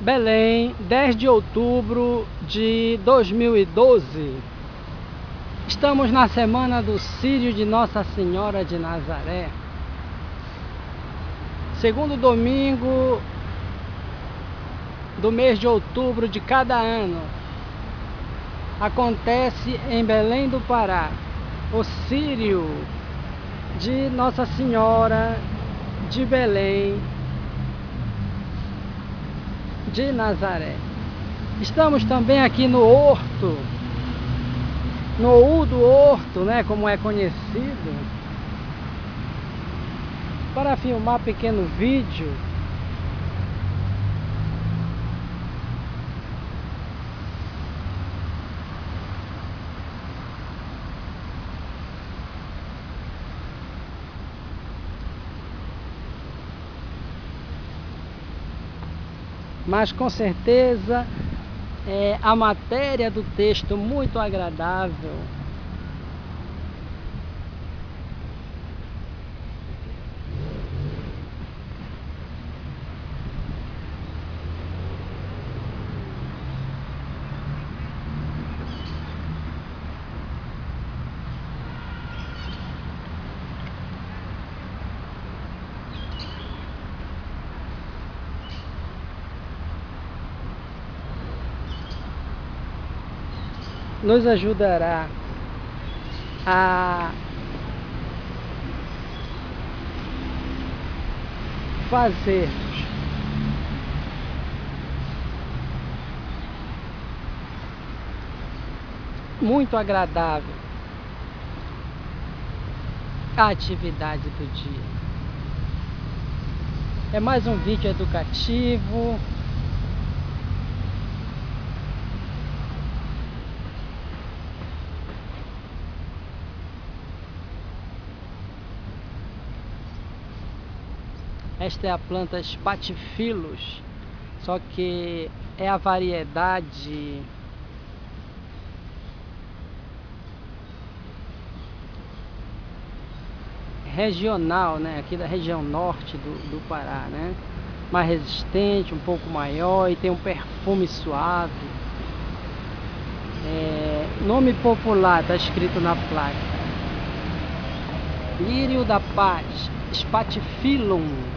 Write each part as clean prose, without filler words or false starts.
Belém, 10 de outubro de 2012. Estamos na semana do Círio de Nossa Senhora de Nazaré. Segundo domingo do mês de outubro de cada ano. Acontece em Belém do Pará o Círio de Nossa Senhora de Belém de Nazaré. Estamos também aqui no Horto, no U do Horto, né, como é conhecido, para filmar pequeno vídeo. Mas com certeza a matéria do texto muito agradável. Nos ajudará a fazer muito agradável a atividade do dia. É mais um vídeo educativo. Esta é a planta Spathiphyllus, só que é a variedade regional, né, aqui da região norte do Pará, né, mais resistente, um pouco maior e tem um perfume suave. Nome popular está escrito na placa: lírio da paz, Spathiphyllum.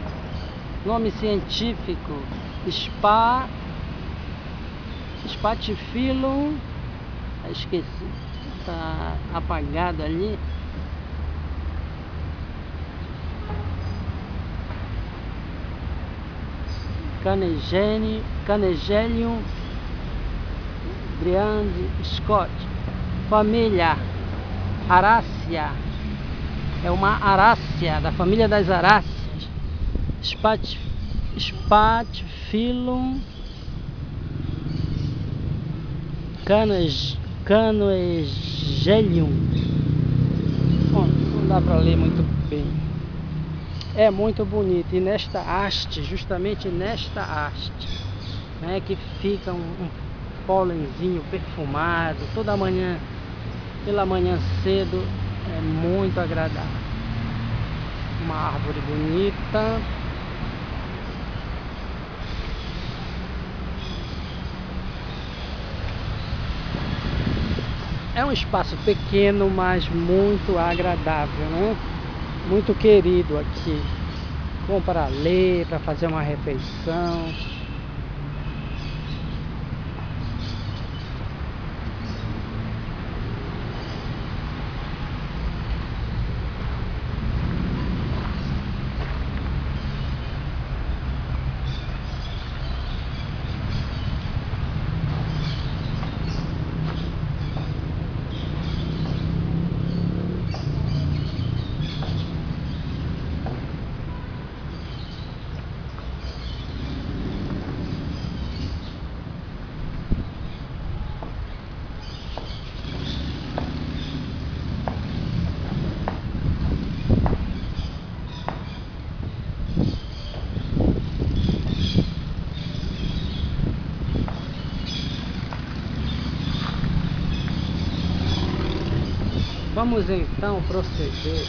Nome científico: Spathiphyllum. Esqueci, está apagado ali. Canegelium Briand Scott. Família Arácea. É uma arácea, da família das aráceas. Spathiphyllum Canegelium. Bom, não dá para ler muito bem. É muito bonito. E nesta haste, justamente nesta haste, né, que fica um pólenzinho perfumado toda manhã, pela manhã cedo, é muito agradável. Uma árvore bonita. É um espaço pequeno, mas muito agradável, né? Muito querido aqui. Bom para ler, para fazer uma refeição. Vamos então proceder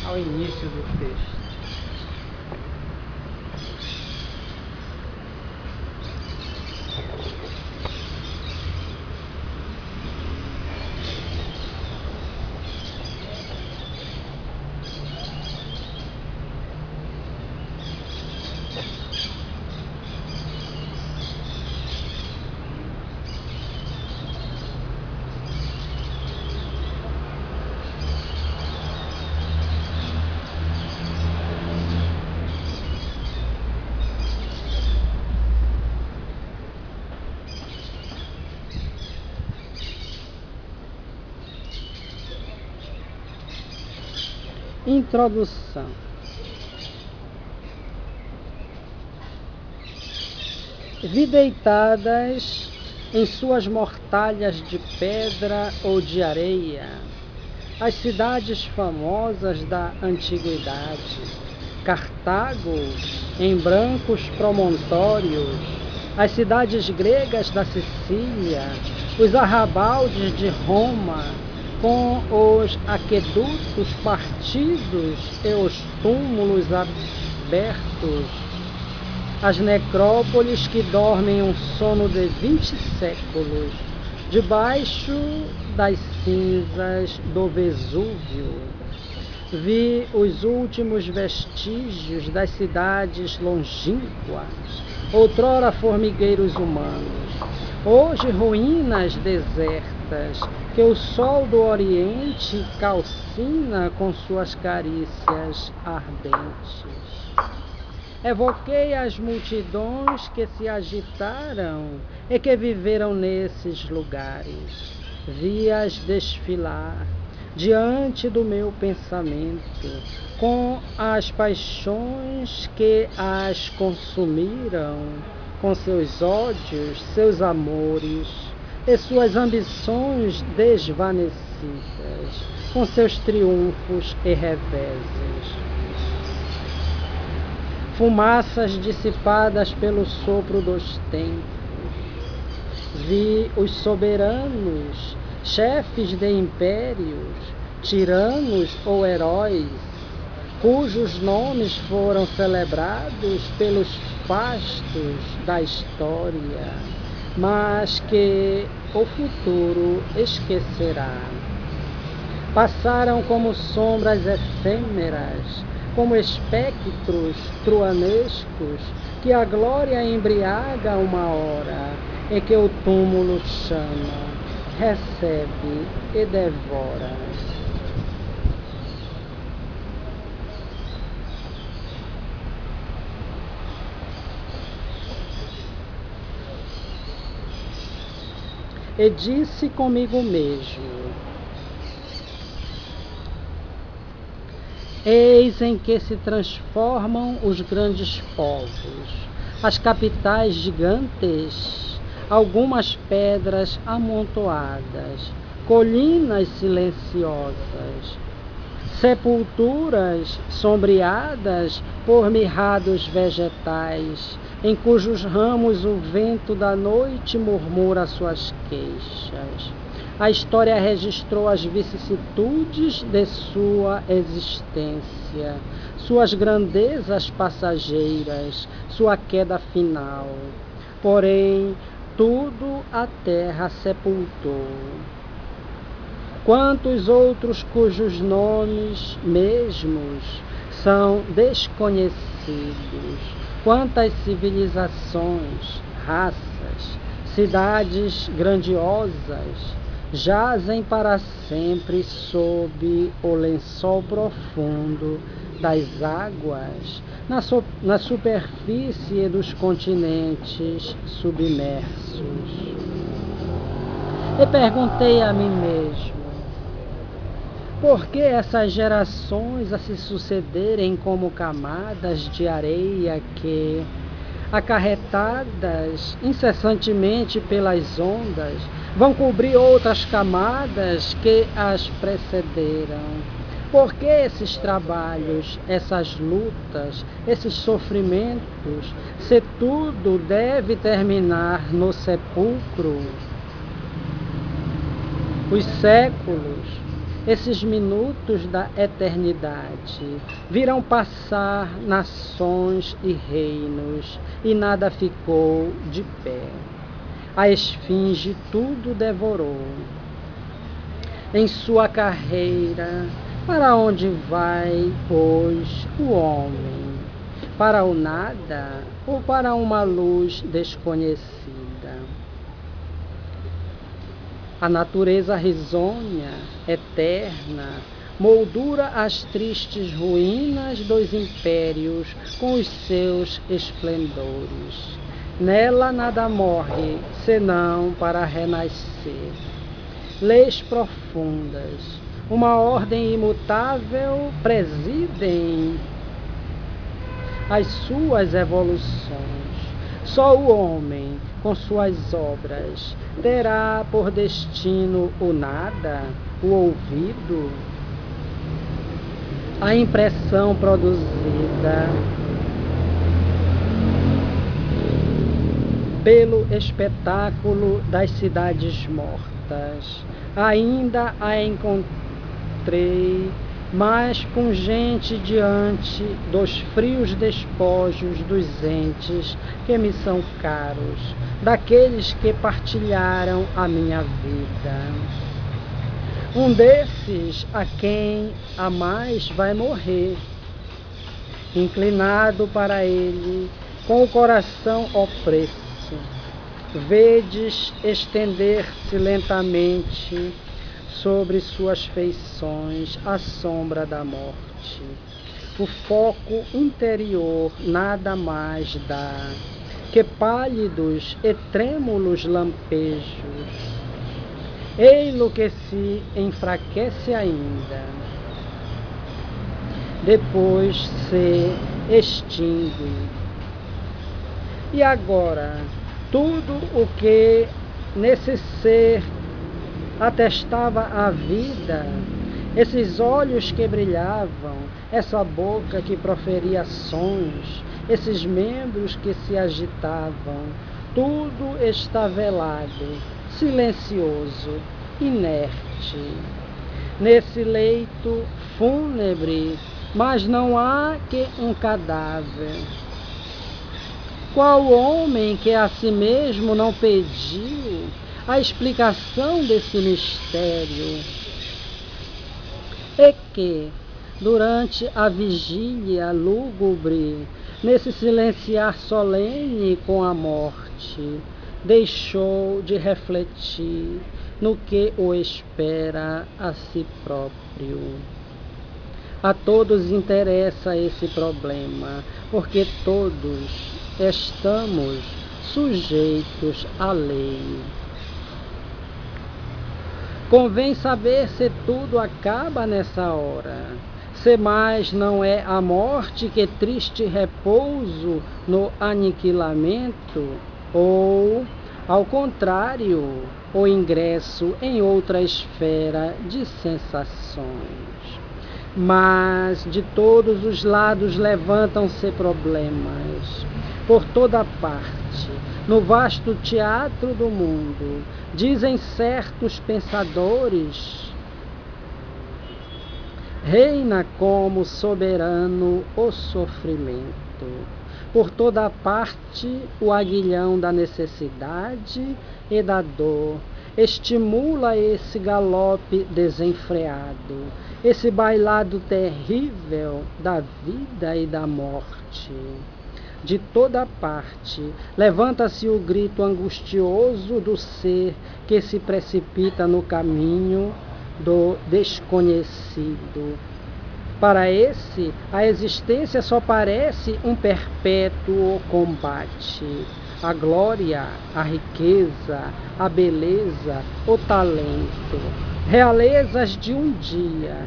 ao início do texto. Introdução. Vi deitadas em suas mortalhas de pedra ou de areia as cidades famosas da antiguidade, Cartago em brancos promontórios, as cidades gregas da Sicília, os arrabaldes de Roma, com os aquedutos partidos e os túmulos abertos, as necrópolis que dormem um sono de 20 séculos, debaixo das cinzas do Vesúvio. Vi os últimos vestígios das cidades longínquas, outrora formigueiros humanos, hoje ruínas desertas, que o sol do Oriente calcina com suas carícias ardentes. Evoquei as multidões que se agitaram e que viveram nesses lugares. Vi-as desfilar diante do meu pensamento, com as paixões que as consumiram, com seus ódios, seus amores e suas ambições desvanecidas, com seus triunfos e reveses. Fumaças dissipadas pelo sopro dos tempos. Vi os soberanos, chefes de impérios, tiranos ou heróis, cujos nomes foram celebrados pelos fastos da história, mas que o futuro esquecerá. Passaram como sombras efêmeras, como espectros truanescos, que a glória embriaga uma hora, e que o túmulo chama, recebe e devora. E disse comigo mesmo: eis em que se transformam os grandes povos, as capitais gigantes, algumas pedras amontoadas, colinas silenciosas, sepulturas sombreadas por mirrados vegetais, em cujos ramos o vento da noite murmura suas queixas. A história registrou as vicissitudes de sua existência, suas grandezas passageiras, sua queda final. Porém, tudo a terra sepultou. Quantos outros cujos nomes mesmos são desconhecidos, quantas civilizações, raças, cidades grandiosas jazem para sempre sob o lençol profundo das águas, na superfície dos continentes submersos. E perguntei a mim mesmo: por que essas gerações a se sucederem como camadas de areia que, acarretadas incessantemente pelas ondas, vão cobrir outras camadas que as precederam? Por que esses trabalhos, essas lutas, esses sofrimentos, se tudo deve terminar no sepulcro? Os séculos, esses minutos da eternidade, virão passar nações e reinos, e nada ficou de pé. A esfinge tudo devorou. Em sua carreira, para onde vai, pois, o homem? Para o nada ou para uma luz desconhecida? A natureza risonha, eterna, moldura as tristes ruínas dos impérios com os seus esplendores. Nela nada morre, senão para renascer. Leis profundas, uma ordem imutável presidem as suas evoluções. Só o homem, com suas obras, terá por destino o nada, o ouvido, a impressão produzida pelo espetáculo das cidades mortas. Ainda a encontrei mais pungente diante dos frios despojos dos entes que me são caros, daqueles que partilharam a minha vida. Um desses a quem a mais vai morrer, inclinado para ele, com o coração opresso, vedes estender-se lentamente sobre suas feições a sombra da morte. O foco interior nada mais dá que pálidos e trêmulos lampejos. Ei-lo que se enfraquece ainda, depois se extingue. E agora, tudo o que nesse ser atestava a vida, esses olhos que brilhavam, essa boca que proferia sons, esses membros que se agitavam, tudo está velado, silencioso, inerte. Nesse leito fúnebre, mas não há que um cadáver. Qual homem que a si mesmo não pediu a explicação desse mistério? E que, durante a vigília lúgubre, nesse silenciar solene com a morte, deixou de refletir no que o espera a si próprio. A todos interessa esse problema, porque todos estamos sujeitos à lei. Convém saber se tudo acaba nessa hora, se mais não é a morte que triste repouso no aniquilamento, ou, ao contrário, o ingresso em outra esfera de sensações. Mas de todos os lados levantam-se problemas, por toda parte, no vasto teatro do mundo, dizem certos pensadores, reina como soberano o sofrimento. Por toda parte, o aguilhão da necessidade e da dor estimula esse galope desenfreado, esse bailado terrível da vida e da morte. De toda parte, levanta-se o grito angustioso do ser que se precipita no caminho do desconhecido. Para esse, a existência só parece um perpétuo combate. A glória, a riqueza, a beleza, o talento, realezas de um dia.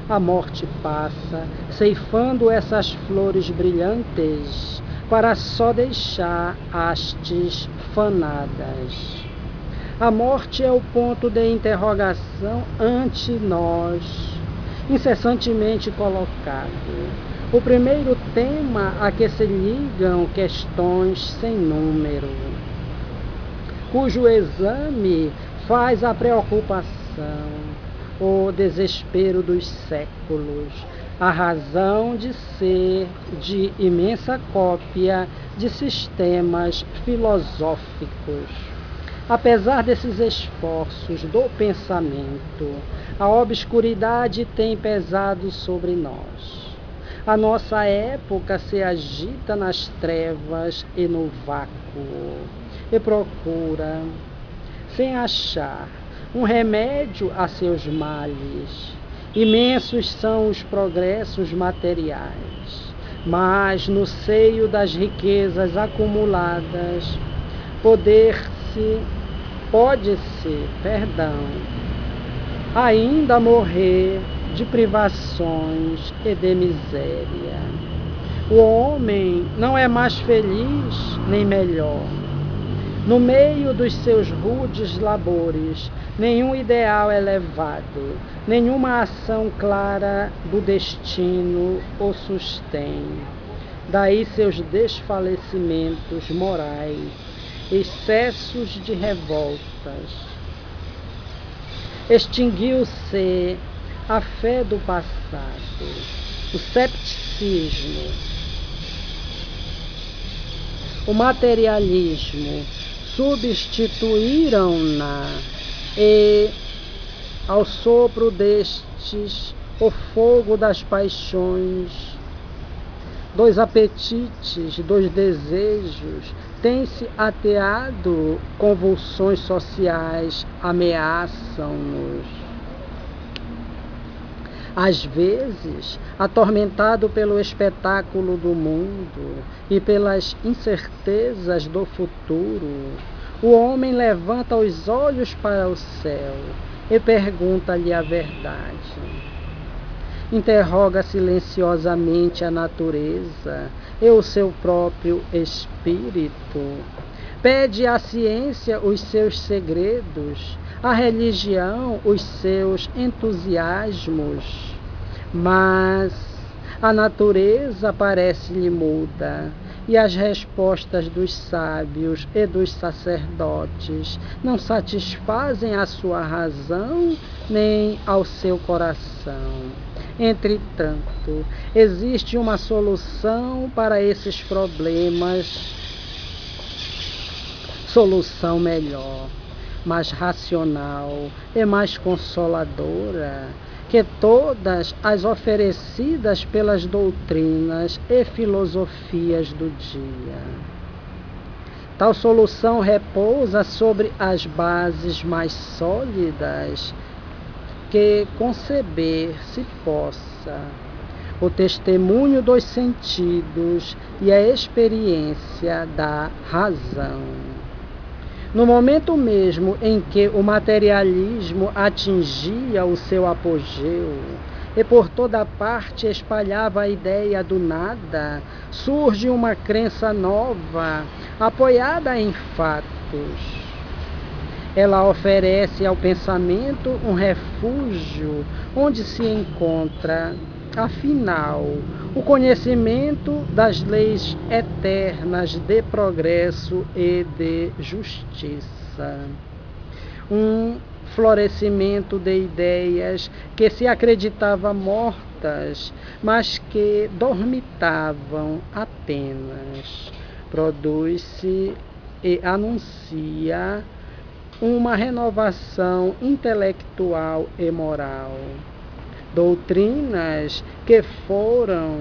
A morte passa, ceifando essas flores brilhantes, para só deixar hastes fanadas. A morte é o ponto de interrogação ante nós, incessantemente colocado. O primeiro tema a que se ligam questões sem número, cujo exame faz a preocupação, o desespero dos séculos, a razão de ser de imensa cópia de sistemas filosóficos. Apesar desses esforços do pensamento, a obscuridade tem pesado sobre nós. A nossa época se agita nas trevas e no vácuo, e procura, sem achar, um remédio a seus males. Imensos são os progressos materiais, mas no seio das riquezas acumuladas, pode-se, ainda morrer de privações e de miséria. O homem não é mais feliz nem melhor. No meio dos seus rudes labores, nenhum ideal elevado, nenhuma ação clara do destino o sustém. Daí seus desfalecimentos morais, excessos de revoltas. Extinguiu-se a fé do passado, o cepticismo, o materialismo substituíram-na, e ao sopro destes o fogo das paixões, dos apetites, dos desejos, tem-se ateado, convulsões sociais ameaçam-nos. Às vezes, atormentado pelo espetáculo do mundo e pelas incertezas do futuro, o homem levanta os olhos para o céu e pergunta-lhe a verdade. Interroga silenciosamente a natureza e o seu próprio espírito. Pede à ciência os seus segredos, à religião os seus entusiasmos, mas a natureza parece-lhe muda, e as respostas dos sábios e dos sacerdotes não satisfazem a sua razão nem ao seu coração. Entretanto, existe uma solução para esses problemas, solução melhor, mais racional e mais consoladora que todas as oferecidas pelas doutrinas e filosofias do dia. Tal solução repousa sobre as bases mais sólidas que conceber se possa: o testemunho dos sentidos e a experiência da razão. No momento mesmo em que o materialismo atingia o seu apogeu e por toda parte espalhava a ideia do nada, surge uma crença nova, apoiada em fatos. Ela oferece ao pensamento um refúgio onde se encontra, afinal, o conhecimento das leis eternas de progresso e de justiça. Um florescimento de ideias que se acreditava mortas, mas que dormitavam apenas. Produz-se e anuncia uma renovação intelectual e moral. Doutrinas que foram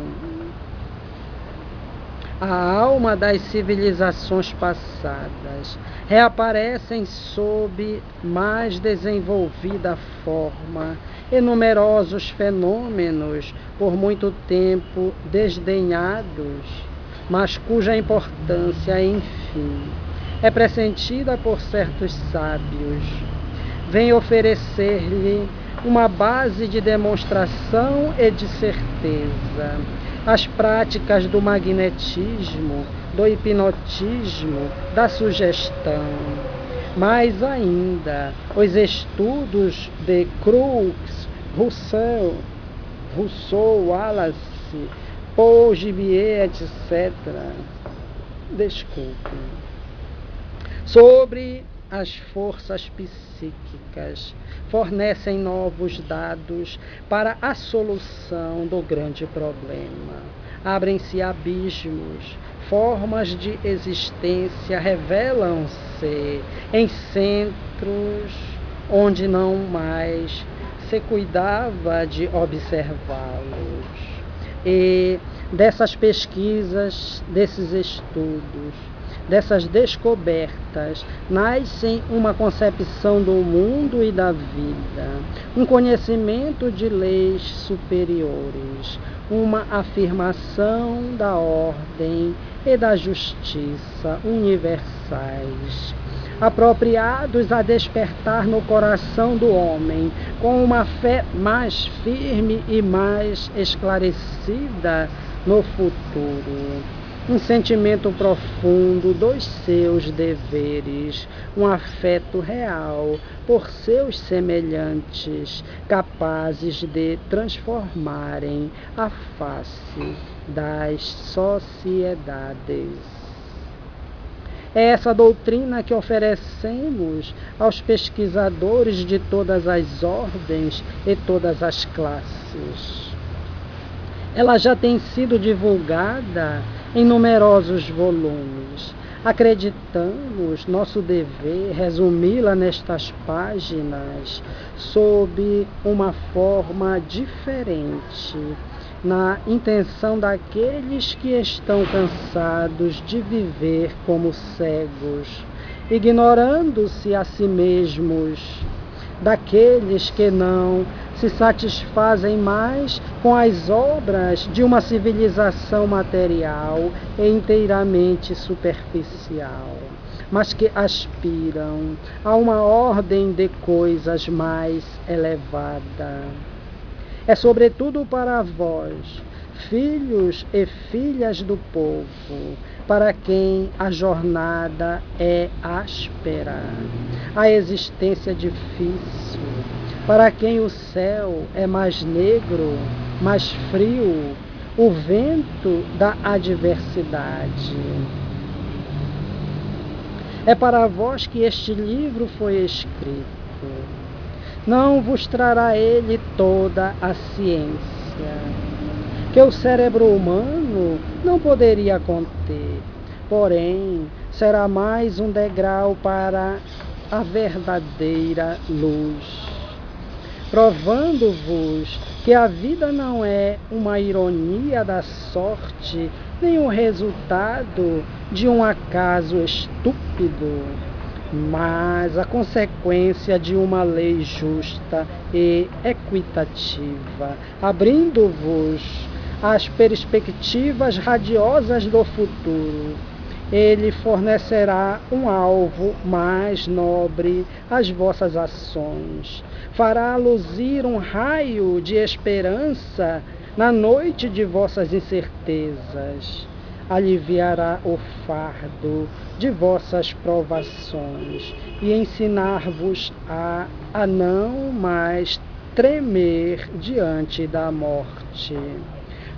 a alma das civilizações passadas reaparecem sob mais desenvolvida forma, e numerosos fenômenos por muito tempo desdenhados, mas cuja importância, enfim, é pressentida por certos sábios, vem oferecer-lhe uma base de demonstração e de certeza. As práticas do magnetismo, do hipnotismo, da sugestão. Mais ainda, os estudos de Crookes, Rousseau, Wallace, Paul Givier, etc. Sobre as forças psíquicas, fornecem novos dados para a solução do grande problema. Abrem-se abismos, formas de existência revelam-se em centros onde não mais se cuidava de observá-los. E dessas pesquisas, desses estudos, dessas descobertas, nascem uma concepção do mundo e da vida, um conhecimento de leis superiores, uma afirmação da ordem e da justiça universais. apropriados a despertar no coração do homem, com uma fé mais firme e mais esclarecida no futuro. Um sentimento profundo dos seus deveres, um afeto real por seus semelhantes, capazes de transformarem a face das sociedades. É essa doutrina que oferecemos aos pesquisadores de todas as ordens e todas as classes. Ela já tem sido divulgada em numerosos volumes. Acreditamos nosso dever resumi-la nestas páginas sob uma forma diferente, na intenção daqueles que estão cansados de viver como cegos, ignorando-se a si mesmos, daqueles que não se satisfazem mais com as obras de uma civilização material e inteiramente superficial, mas que aspiram a uma ordem de coisas mais elevada. É sobretudo para vós, filhos e filhas do povo, para quem a jornada é áspera, a existência difícil, para quem o céu é mais negro, mais frio, o vento da adversidade. É para vós que este livro foi escrito. Não vos trará ele toda a ciência, que o cérebro humano não poderia conter, porém será mais um degrau para a verdadeira luz, provando-vos que a vida não é uma ironia da sorte, nem o resultado de um acaso estúpido, mas a consequência de uma lei justa e equitativa, abrindo-vos as perspectivas radiosas do futuro. Ele fornecerá um alvo mais nobre às vossas ações, fará luzir um raio de esperança na noite de vossas incertezas, aliviará o fardo de vossas provações e ensinar-vos a não mais tremer diante da morte.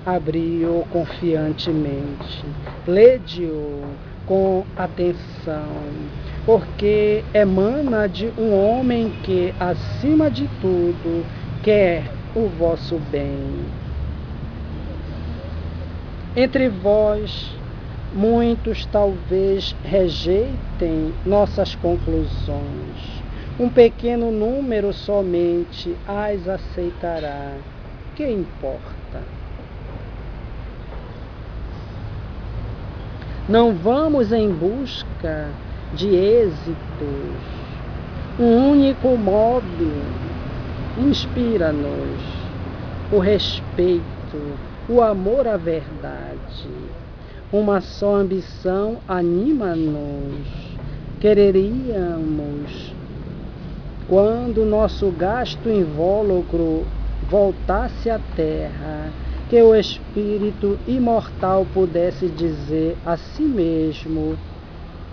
Abri-o confiantemente, lede-o com atenção, porque emana de um homem que, acima de tudo, quer o vosso bem. Entre vós, muitos talvez rejeitem nossas conclusões. Um pequeno número somente as aceitará. Que importa? Não vamos em busca de êxitos. Um único modo inspira-nos: o respeito, o amor à verdade. Uma só ambição anima-nos. Quereríamos, quando nosso gasto invólucro voltasse à terra, que o espírito imortal pudesse dizer a si mesmo: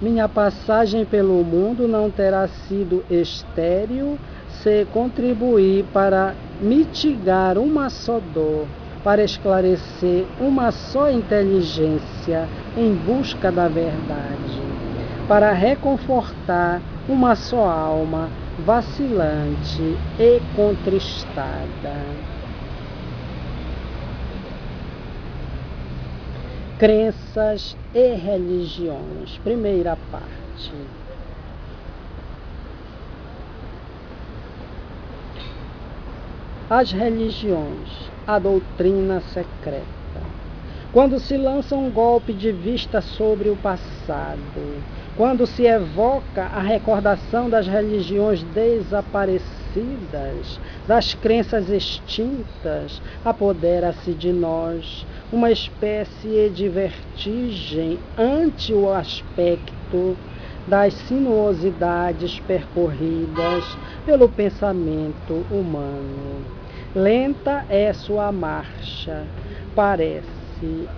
minha passagem pelo mundo não terá sido estéril se contribuir para mitigar uma só dor, para esclarecer uma só inteligência em busca da verdade, para reconfortar uma só alma vacilante e contristada. Crenças e religiões. Primeira parte. As religiões, a doutrina secreta. Quando se lança um golpe de vista sobre o passado, quando se evoca a recordação das religiões desaparecidas, das crenças extintas, apodera-se de nós uma espécie de vertigem ante o aspecto das sinuosidades percorridas pelo pensamento humano. Lenta é sua marcha, parece,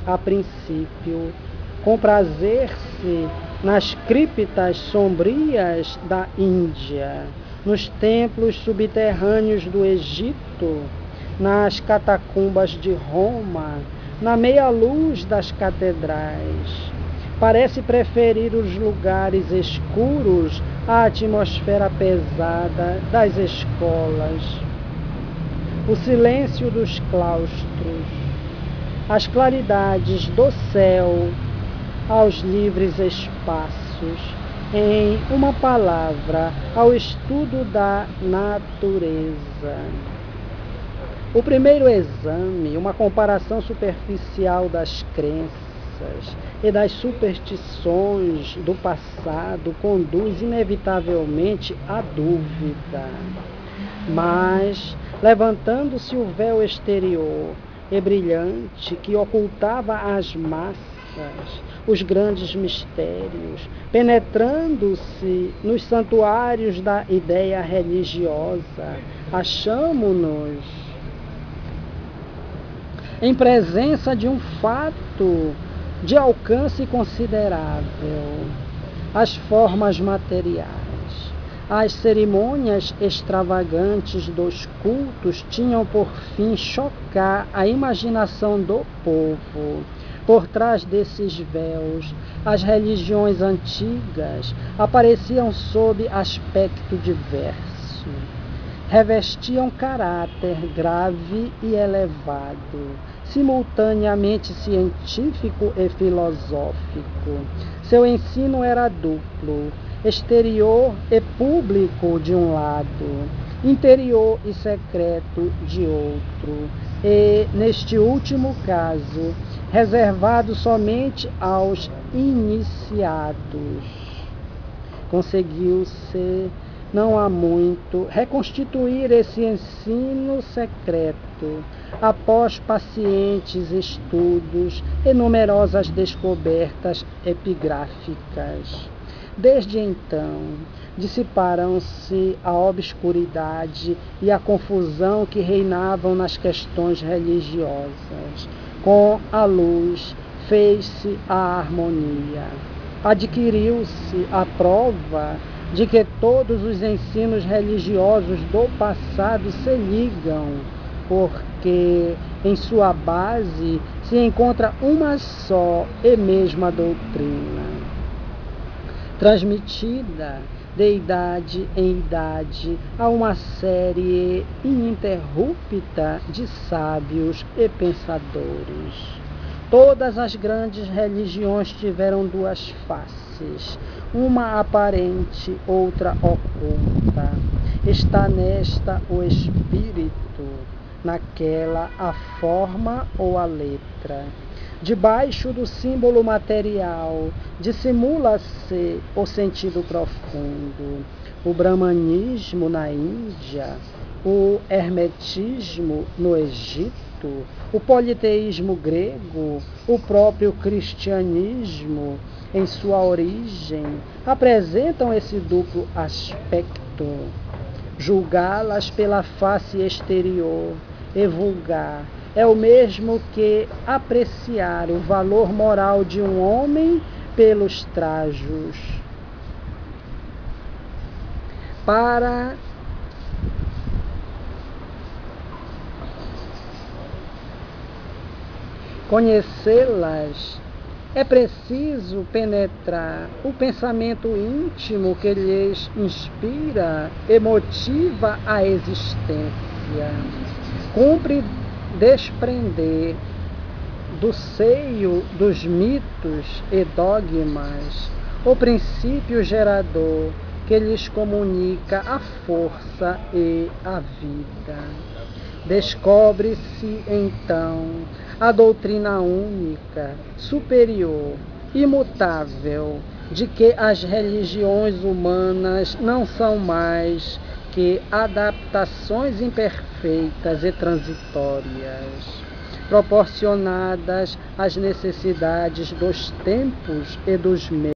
a princípio, comprazer-se nas criptas sombrias da Índia, nos templos subterrâneos do Egito, nas catacumbas de Roma, na meia-luz das catedrais. Parece preferir os lugares escuros à atmosfera pesada das escolas, o silêncio dos claustros, as claridades do céu aos livres espaços, em uma palavra, ao estudo da natureza. O primeiro exame, uma comparação superficial das crenças e das superstições do passado, conduz inevitavelmente à dúvida. Mas, levantando-se o véu exterior e brilhante que ocultava as massas, os grandes mistérios, penetrando-se nos santuários da ideia religiosa, achamo-nos em presença de um fato de alcance considerável. As formas materiais, as cerimônias extravagantes dos cultos tinham por fim chocar a imaginação do povo. Por trás desses véus, as religiões antigas apareciam sob aspecto diverso. Revestiam caráter grave e elevado, simultaneamente científico e filosófico. Seu ensino era duplo, exterior e público de um lado, interior e secreto de outro, e, neste último caso, reservado somente aos iniciados. Conseguiu-se, não há muito, reconstituir esse ensino secreto, após pacientes estudos e numerosas descobertas epigráficas. Desde então, dissiparam-se a obscuridade e a confusão que reinavam nas questões religiosas. Com a luz fez-se a harmonia. Adquiriu-se a prova de que todos os ensinos religiosos do passado se ligam, porque em sua base se encontra uma só e mesma doutrina, transmitida de idade em idade a uma série ininterrupta de sábios e pensadores. Todas as grandes religiões tiveram duas faces, uma aparente, outra oculta. Está nesta o espírito, naquela a forma ou a letra. Debaixo do símbolo material dissimula-se o sentido profundo. O brahmanismo na Índia, o hermetismo no Egito, o politeísmo grego, o próprio cristianismo, em sua origem, apresentam esse duplo aspecto. Julgá-las pela face exterior e vulgar é o mesmo que apreciar o valor moral de um homem pelos trajos. Para conhecê-las, é preciso penetrar o pensamento íntimo que lhes inspira e motiva a existência. Cumpre desprender do seio dos mitos e dogmas o princípio gerador que lhes comunica a força e a vida. Descobre-se, então, a doutrina única, superior, imutável, de que as religiões humanas não são mais que adaptações imperfeitas e transitórias, proporcionadas às necessidades dos tempos e dos meios.